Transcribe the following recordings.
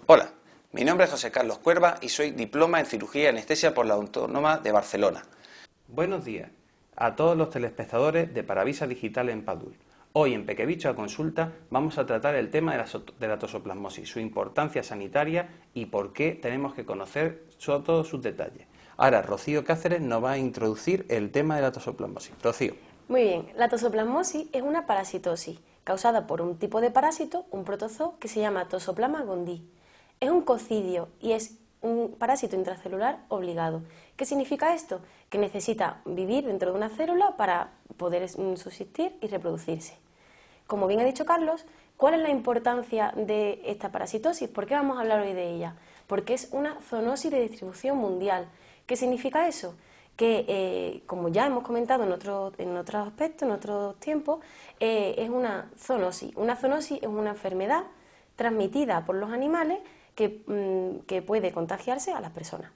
Hola, mi nombre es José Carlos Cuerva y soy diploma en cirugía y anestesia por la Autónoma de Barcelona. Buenos días a todos los telespectadores de Paravisa Digital en Padul. Hoy en Pequebicho a Consulta vamos a tratar el tema de la tosoplasmosis, su importancia sanitaria y por qué tenemos que conocer todos sus detalles. Ahora Rocío Cáceres nos va a introducir el tema de la tosoplasmosis. Rocío. Muy bien, la tosoplasmosis es una parasitosis causada por un tipo de parásito, un protozoo, que se llama Toxoplasma gondii. Es un cocidio y es un parásito intracelular obligado. ¿Qué significa esto? Que necesita vivir dentro de una célula para poder subsistir y reproducirse. Como bien ha dicho Carlos, ¿cuál es la importancia de esta parasitosis? ¿Por qué vamos a hablar hoy de ella? Porque es una zoonosis de distribución mundial. ¿Qué significa eso? Que, como ya hemos comentado en otros aspectos, en otros tiempos, es una zoonosis. Una zoonosis es una enfermedad transmitida por los animales que puede contagiarse a las personas.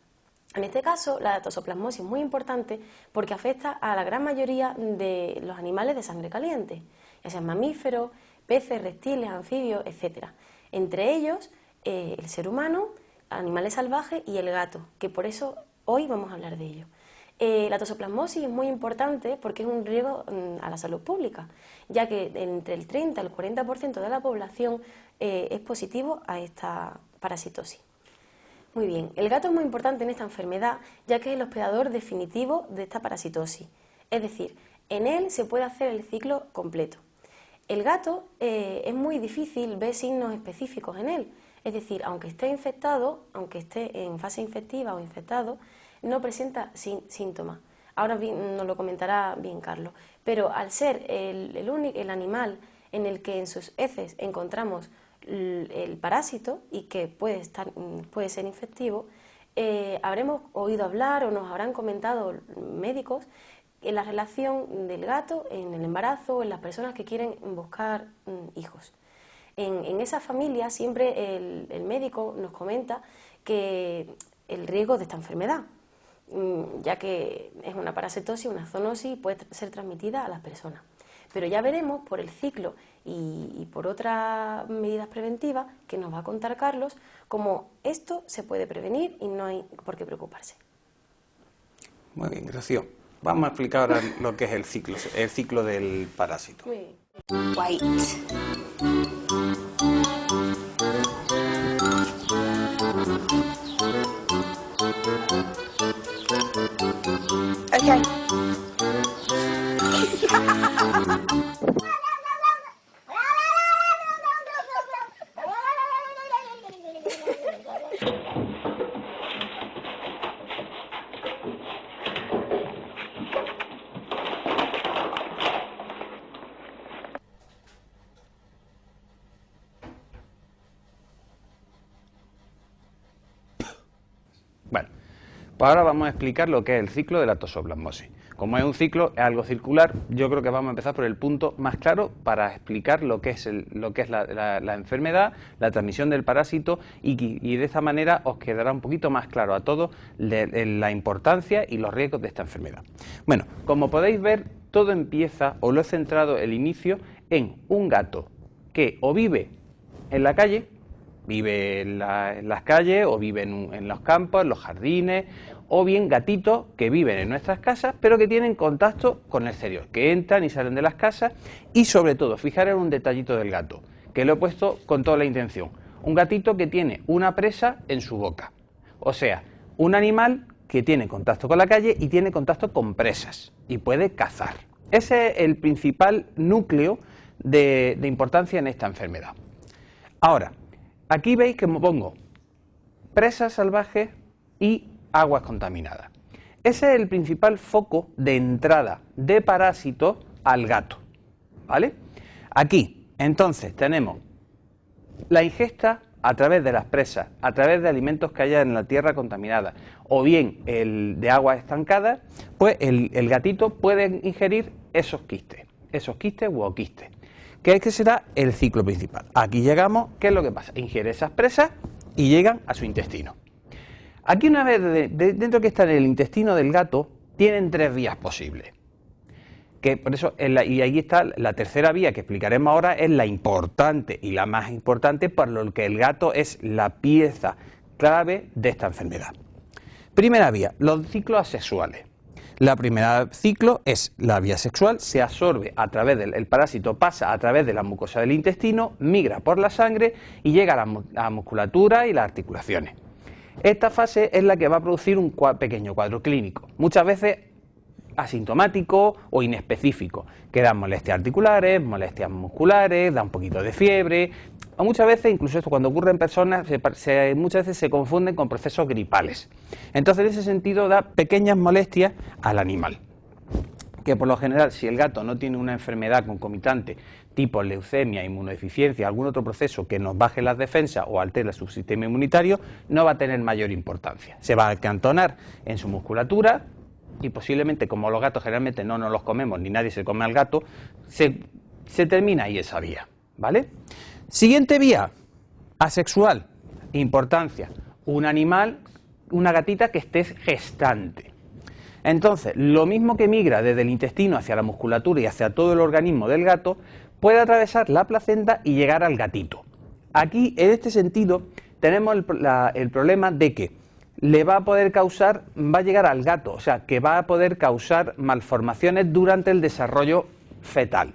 En este caso, la tosoplasmosis es muy importante porque afecta a la gran mayoría de los animales de sangre caliente, ya sean mamíferos, peces, reptiles, anfibios, etc. Entre ellos, el ser humano, animales salvajes y el gato, que por eso hoy vamos a hablar de ello. La tosoplasmosis es muy importante porque es un riesgo a la salud pública, ya que entre el 30 y el 40% de la población es positivo a esta parasitosis. Muy bien, el gato es muy importante en esta enfermedad, ya que es el hospedador definitivo de esta parasitosis, es decir, en él se puede hacer el ciclo completo. El gato es muy difícil ver signos específicos en él, es decir, aunque esté infectado, aunque esté en fase infectiva o infectado, no presenta síntomas. Ahora nos lo comentará bien Carlos, pero al ser el animal en el que en sus heces encontramos el parásito y que puede ser infectivo, habremos oído hablar o nos habrán comentado médicos en la relación del gato en el embarazo o en las personas que quieren buscar hijos. En esa familia siempre el médico nos comenta que el riesgo de esta enfermedad, ya que es una parasitosis, una zoonosis y puede ser transmitida a las personas. Pero ya veremos por el ciclo y por otras medidas preventivas que nos va a contar Carlos cómo esto se puede prevenir y no hay por qué preocuparse. Muy bien, gracias. Vamos a explicar ahora lo que es el ciclo del parásito. Muy bien. White. Okay. Bueno, pues ahora vamos a explicar lo que es el ciclo de la tosoplasmosis. Como es un ciclo, es algo circular, yo creo que vamos a empezar por el punto más claro para explicar lo que es la enfermedad, la transmisión del parásito y de esta manera os quedará un poquito más claro a todos la importancia y los riesgos de esta enfermedad. Bueno, como podéis ver, todo empieza, o lo he centrado el inicio, en un gato que o vive en la calle, vive en las calles o vive en los campos, en los jardines, o bien gatitos que viven en nuestras casas pero que tienen contacto con el exterior, que entran y salen de las casas y sobre todo, fijaros en un detallito del gato, que lo he puesto con toda la intención, un gatito que tiene una presa en su boca, o sea, un animal que tiene contacto con la calle y tiene contacto con presas y puede cazar. Ese es el principal núcleo de importancia en esta enfermedad. Ahora, aquí veis que me pongo presas salvajes y aguas contaminadas. Ese es el principal foco de entrada de parásitos al gato, ¿vale? Aquí, entonces, tenemos la ingesta a través de las presas, a través de alimentos que haya en la tierra contaminada, o bien de aguas estancadas, pues el gatito puede ingerir esos quistes, esos quistes u oquistes. ¿Qué es que será el ciclo principal? Aquí llegamos, ¿qué es lo que pasa? Ingiere esas presas y llegan a su intestino. Aquí una vez dentro que está en el intestino del gato, tienen 3 vías posibles. Que por eso, y ahí está la tercera vía que explicaremos ahora, es la importante y la más importante por lo que el gato es la pieza clave de esta enfermedad. Primera vía, los ciclos asexuales. La primera ciclo es la vía sexual, se absorbe a través del parásito, pasa a través de la mucosa del intestino, migra por la sangre y llega a la musculatura y las articulaciones. Esta fase es la que va a producir un pequeño cuadro clínico, muchas veces asintomático o inespecífico, que da molestias articulares, molestias musculares, da un poquito de fiebre, o muchas veces, incluso esto cuando ocurre en personas, muchas veces se confunden con procesos gripales. Entonces, en ese sentido, da pequeñas molestias al animal. Que por lo general, si el gato no tiene una enfermedad concomitante tipo leucemia, inmunodeficiencia, algún otro proceso que nos baje las defensas o altere su sistema inmunitario, no va a tener mayor importancia. Se va a acantonar en su musculatura y posiblemente, como los gatos generalmente no nos los comemos, ni nadie se come al gato, se termina ahí esa vía, ¿vale? Siguiente vía, asexual, importancia, un animal, una gatita que esté gestante. Entonces, lo mismo que migra desde el intestino hacia la musculatura y hacia todo el organismo del gato, puede atravesar la placenta y llegar al gatito. Aquí, en este sentido, tenemos el problema de que le va a poder causar, va a llegar al gato, o sea, que va a poder causar malformaciones durante el desarrollo fetal.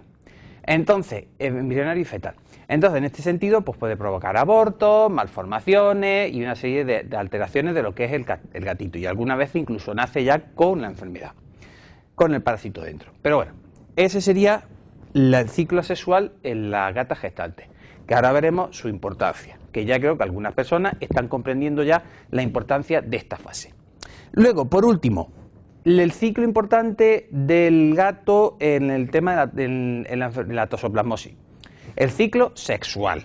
Entonces, embrionario y fetal. Entonces, en este sentido, pues puede provocar abortos, malformaciones y una serie de alteraciones de lo que es el gatito. Y algunas veces incluso nace ya con la enfermedad, con el parásito dentro. Pero bueno, ese sería el ciclo sexual en la gata gestante, que ahora veremos su importancia, que ya creo que algunas personas están comprendiendo ya la importancia de esta fase. Luego, por último, el ciclo importante del gato en el tema de la toxoplasmosis. El ciclo sexual.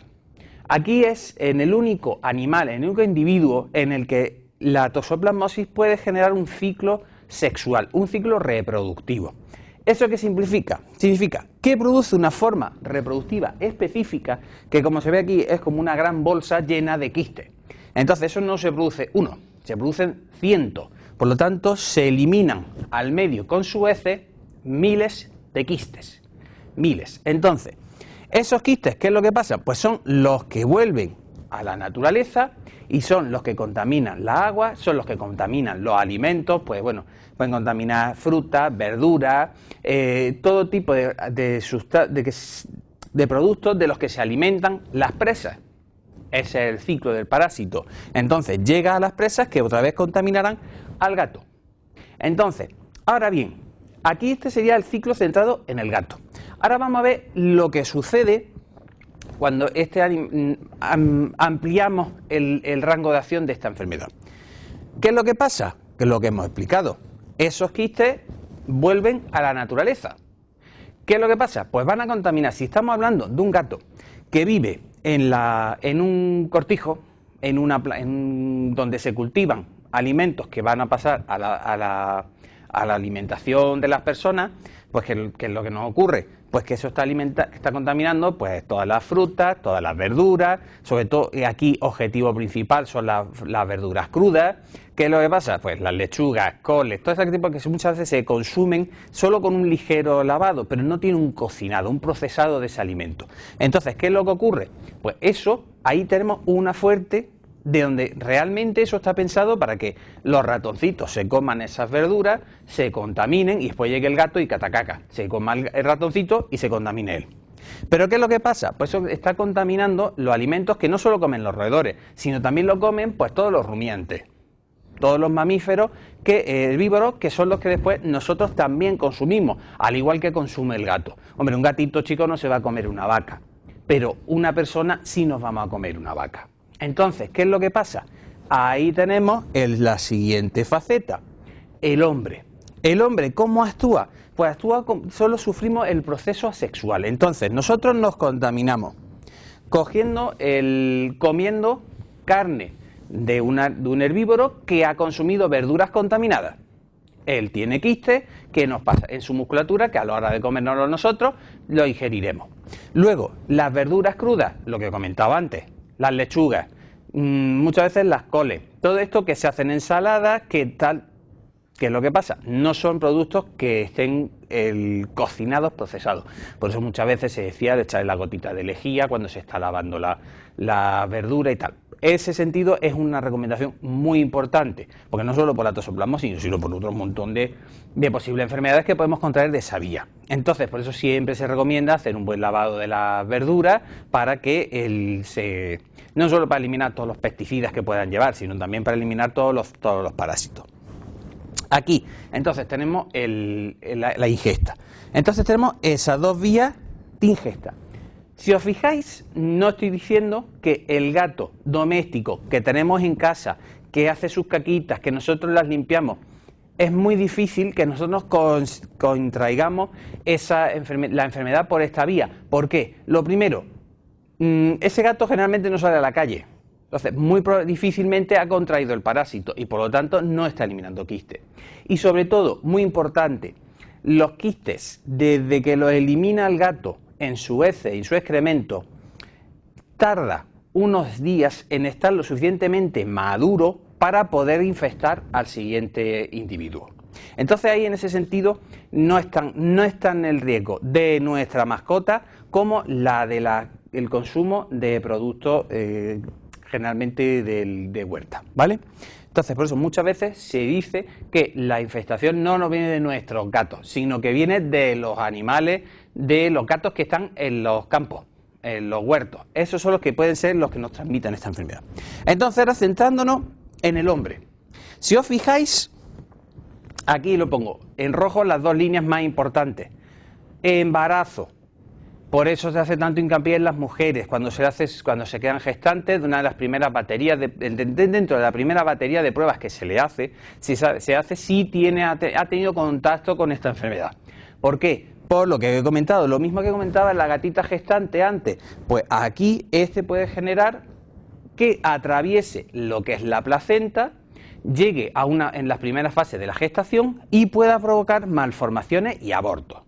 Aquí es en el único animal, en el único individuo en el que la toxoplasmosis puede generar un ciclo sexual, un ciclo reproductivo. ¿Eso qué significa? Significa que produce una forma reproductiva específica que, como se ve aquí, es como una gran bolsa llena de quistes. Entonces, eso no se produce uno, se producen cientos. Por lo tanto, se eliminan al medio con su heces miles de quistes. Miles. Entonces, esos quistes, ¿qué es lo que pasa? Pues son los que vuelven a la naturaleza y son los que contaminan la agua, son los que contaminan los alimentos, pues bueno, pueden contaminar frutas, verduras, todo tipo de productos de los que se alimentan las presas. Ese es el ciclo del parásito. Entonces llega a las presas que otra vez contaminarán al gato. Entonces, ahora bien, aquí este sería el ciclo centrado en el gato. Ahora vamos a ver lo que sucede cuando ampliamos el rango de acción de esta enfermedad. ¿Qué es lo que pasa? Que es lo que hemos explicado. Esos quistes vuelven a la naturaleza. ¿Qué es lo que pasa? Pues van a contaminar. Si estamos hablando de un gato que vive en un cortijo, donde se cultivan alimentos que van a pasar a la alimentación de las personas, pues ¿qué es lo que nos ocurre? Pues que eso está contaminando pues todas las frutas, todas las verduras, sobre todo aquí objetivo principal son las verduras crudas. ¿Qué es lo que pasa? Pues las lechugas, coles, todo ese tipo que muchas veces se consumen solo con un ligero lavado, pero no tiene un cocinado, un procesado de ese alimento. Entonces, ¿qué es lo que ocurre? Pues eso, ahí tenemos una fuerte de donde realmente eso está pensado para que los ratoncitos se coman esas verduras, se contaminen y después llegue el gato y catacaca, se coma el ratoncito y se contamine él. ¿Pero qué es lo que pasa? Pues eso está contaminando los alimentos que no solo comen los roedores, sino también lo comen pues todos los rumiantes, todos los mamíferos herbívoros, que son los que después nosotros también consumimos, al igual que consume el gato. Hombre, un gatito chico no se va a comer una vaca, pero una persona sí nos vamos a comer una vaca. Entonces, ¿qué es lo que pasa? Ahí tenemos la siguiente faceta, el hombre. ¿El hombre cómo actúa? Pues actúa solo sufrimos el proceso asexual. Entonces, nosotros nos contaminamos comiendo carne de un herbívoro que ha consumido verduras contaminadas. Él tiene quistes que nos pasa en su musculatura, que a la hora de comérnoslo nosotros, lo ingeriremos. Luego, las verduras crudas, lo que comentaba antes, las lechugas, muchas veces las coles, todo esto que se hacen ensaladas, que tal... ¿Qué es lo que pasa? No son productos que estén cocinados, procesados. Por eso muchas veces se decía de echarle la gotita de lejía cuando se está lavando la verdura y tal. Ese sentido es una recomendación muy importante, porque no solo por la toxoplasmosis, sino por otro montón de posibles enfermedades que podemos contraer de esa vía. Entonces, por eso siempre se recomienda hacer un buen lavado de las verduras para que no solo para eliminar todos los pesticidas que puedan llevar, sino también para eliminar todos los parásitos. Aquí, entonces, tenemos la ingesta. Entonces tenemos esas dos vías de ingesta. Si os fijáis, no estoy diciendo que el gato doméstico que tenemos en casa, que hace sus caquitas, que nosotros las limpiamos, es muy difícil que nosotros contraigamos la enfermedad por esta vía. ¿Por qué? Lo primero, ese gato generalmente no sale a la calle. Entonces, muy difícilmente ha contraído el parásito y por lo tanto no está eliminando quistes. Y sobre todo, muy importante, los quistes, desde que los elimina el gato en su heces y en su excremento, tarda unos días en estar lo suficientemente maduro para poder infectar al siguiente individuo. Entonces ahí en ese sentido no es tan el riesgo de nuestra mascota como la del consumo de productos generalmente de huerta, ¿vale? Entonces, por eso muchas veces se dice que la infestación no nos viene de nuestros gatos, sino que viene de los animales, de los gatos que están en los campos, en los huertos. Esos son los que pueden ser los que nos transmitan esta enfermedad. Entonces, ahora centrándonos en el hombre. Si os fijáis, aquí lo pongo en rojo las dos líneas más importantes. Embarazo. Por eso se hace tanto hincapié en las mujeres, cuando se quedan gestantes, de una de las primeras baterías, dentro de la primera batería de pruebas que se le hace, si ha tenido contacto con esta enfermedad. ¿Por qué? Por lo que he comentado, lo mismo que comentaba en la gatita gestante antes, pues aquí puede generar que atraviese lo que es la placenta, llegue en las primeras fases de la gestación y pueda provocar malformaciones y abortos.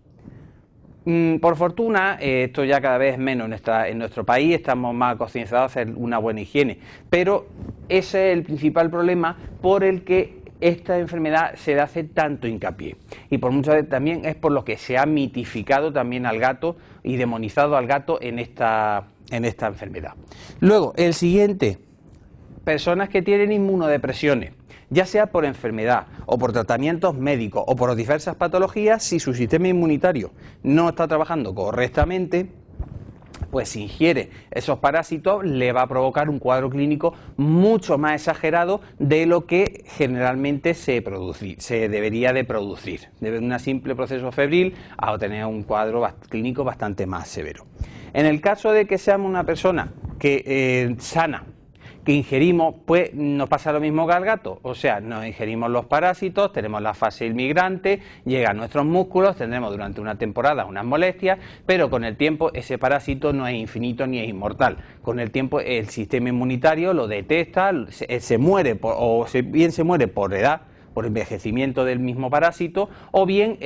Por fortuna, esto ya cada vez menos en nuestro país, estamos más concienciados a hacer una buena higiene, pero ese es el principal problema por el que esta enfermedad se le hace tanto hincapié. Y por muchas veces también es por lo que se ha mitificado también al gato y demonizado al gato en esta enfermedad. Luego, el siguiente, personas que tienen inmunodepresiones, ya sea por enfermedad o por tratamientos médicos o por diversas patologías, si su sistema inmunitario no está trabajando correctamente, pues si ingiere esos parásitos le va a provocar un cuadro clínico mucho más exagerado de lo que generalmente se debería de producir, de un simple proceso febril a obtener un cuadro clínico bastante más severo. En el caso de que seamos una persona que sana, que ingerimos, pues nos pasa lo mismo que al gato, o sea, nos ingerimos los parásitos, tenemos la fase inmigrante, llegan nuestros músculos, tendremos durante una temporada unas molestias, pero con el tiempo ese parásito no es infinito ni es inmortal. Con el tiempo el sistema inmunitario lo detecta, se muere, bien se muere por edad, por envejecimiento del mismo parásito, o bien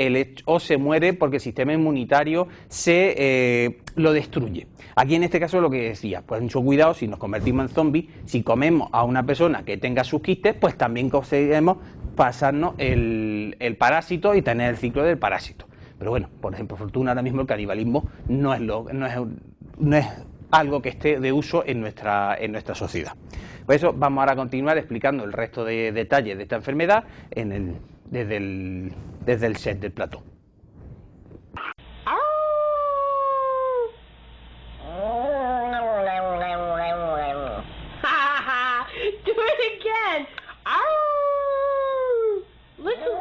se muere porque el sistema inmunitario lo destruye. Aquí en este caso lo que decía, pues mucho cuidado si nos convertimos en zombies, si comemos a una persona que tenga sus quistes, pues también conseguiremos pasarnos el parásito y tener el ciclo del parásito. Pero bueno, por ejemplo, fortuna ahora mismo el canibalismo no es algo que esté de uso en nuestra sociedad. Por eso vamos ahora a continuar explicando el resto de detalles de esta enfermedad desde el set del plató. Do it again. Listen.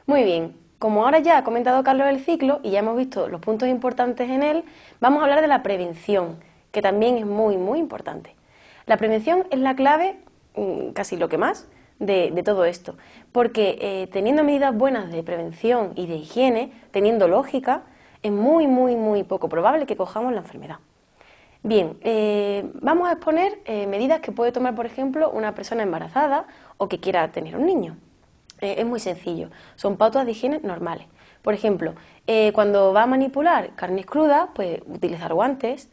Muy bien, como ahora ya ha comentado Carlos el ciclo y ya hemos visto los puntos importantes en él, vamos a hablar de la prevención, que también es muy, muy importante. La prevención es la clave, casi lo que más, de todo esto, porque teniendo medidas buenas de prevención y de higiene, teniendo lógica, es muy, muy, muy poco probable que cojamos la enfermedad. Bien, vamos a exponer medidas que puede tomar, por ejemplo, una persona embarazada o que quiera tener un niño. Es muy sencillo, son pautas de higiene normales. Por ejemplo, cuando va a manipular carnes crudas, pues utilizar guantes.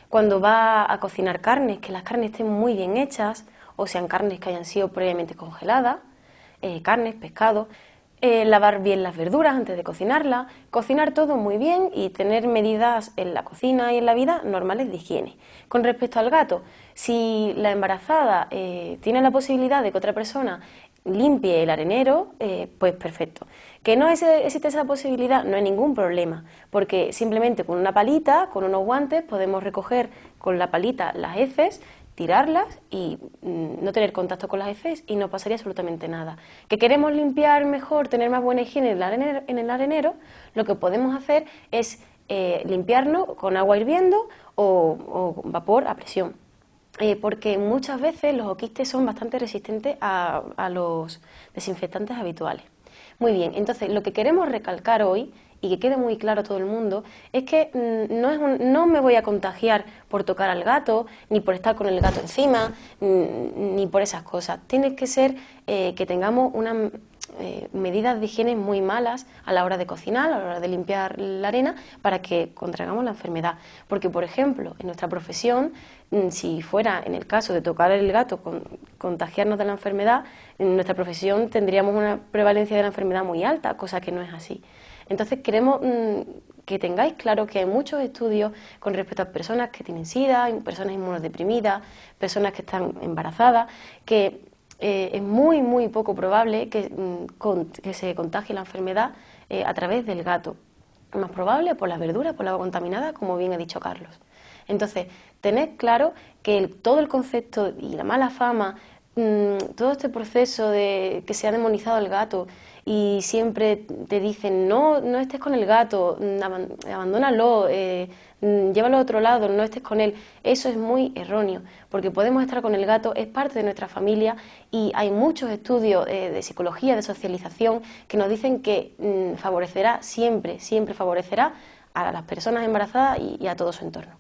Cuando va a cocinar carnes, que las carnes estén muy bien hechas, o sean carnes que hayan sido previamente congeladas, carnes, pescado. Lavar bien las verduras antes de cocinarlas, cocinar todo muy bien y tener medidas en la cocina y en la vida normales de higiene. Con respecto al gato, si la embarazada tiene la posibilidad de que otra persona limpie el arenero, pues perfecto. Que no existe esa posibilidad, no hay ningún problema, porque simplemente con una palita, con unos guantes, podemos recoger con la palita las heces, tirarlas y no tener contacto con las heces y no pasaría absolutamente nada. ¿Que queremos limpiar mejor, tener más buena higiene en el arenero? Lo que podemos hacer es limpiarlo con agua hirviendo o vapor a presión. Porque muchas veces los oquistes son bastante resistentes a los desinfectantes habituales. Muy bien, entonces lo que queremos recalcar hoy y que quede muy claro a todo el mundo es que no me voy a contagiar por tocar al gato, ni por estar con el gato encima, ni por esas cosas. Tiene que ser que tengamos unas medidas de higiene muy malas a la hora de cocinar, a la hora de limpiar la arena, para que contraigamos la enfermedad. Porque, por ejemplo, en nuestra profesión, si fuera en el caso de tocar el gato, contagiarnos de la enfermedad, en nuestra profesión tendríamos una prevalencia de la enfermedad muy alta, cosa que no es así. Entonces queremos que tengáis claro que hay muchos estudios con respecto a personas que tienen SIDA, personas inmunodeprimidas, personas que están embarazadas, que es muy, muy poco probable que se contagie la enfermedad a través del gato. Más probable por las verduras, por la agua contaminada, como bien ha dicho Carlos. Entonces, tened claro que todo el concepto y la mala fama, todo este proceso de que se ha demonizado el gato y siempre te dicen no estés con el gato, abandónalo, llévalo a otro lado, no estés con él, eso es muy erróneo, porque podemos estar con el gato, es parte de nuestra familia y hay muchos estudios de psicología, de socialización que nos dicen que favorecerá, siempre favorecerá a las personas embarazadas y a todo su entorno.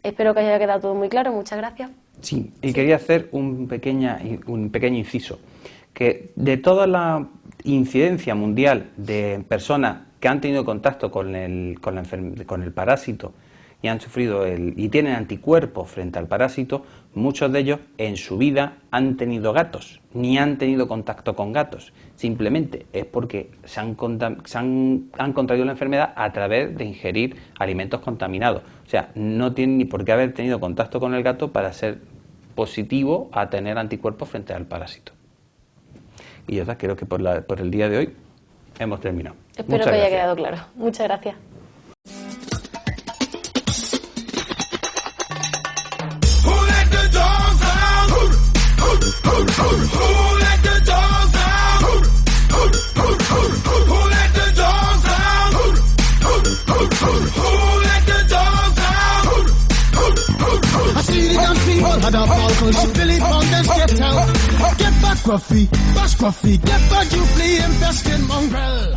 Espero que haya quedado todo muy claro, muchas gracias. Sí, y quería hacer un pequeño inciso, que de toda la incidencia mundial de personas que han tenido contacto con el parásito y han sufrido y tienen anticuerpos frente al parásito, muchos de ellos en su vida han tenido gatos, ni han tenido contacto con gatos, simplemente es porque han contraído la enfermedad a través de ingerir alimentos contaminados. O sea, no tienen ni por qué haber tenido contacto con el gato para ser positivo a tener anticuerpos frente al parásito. Y ya está, creo que por el día de hoy hemos terminado. Espero que haya quedado claro. Muchas gracias. I see the damn people had a ball cause Billy Fountains get out. Get back Gruffy, bash Gruffy, get back you flea infested mongrel.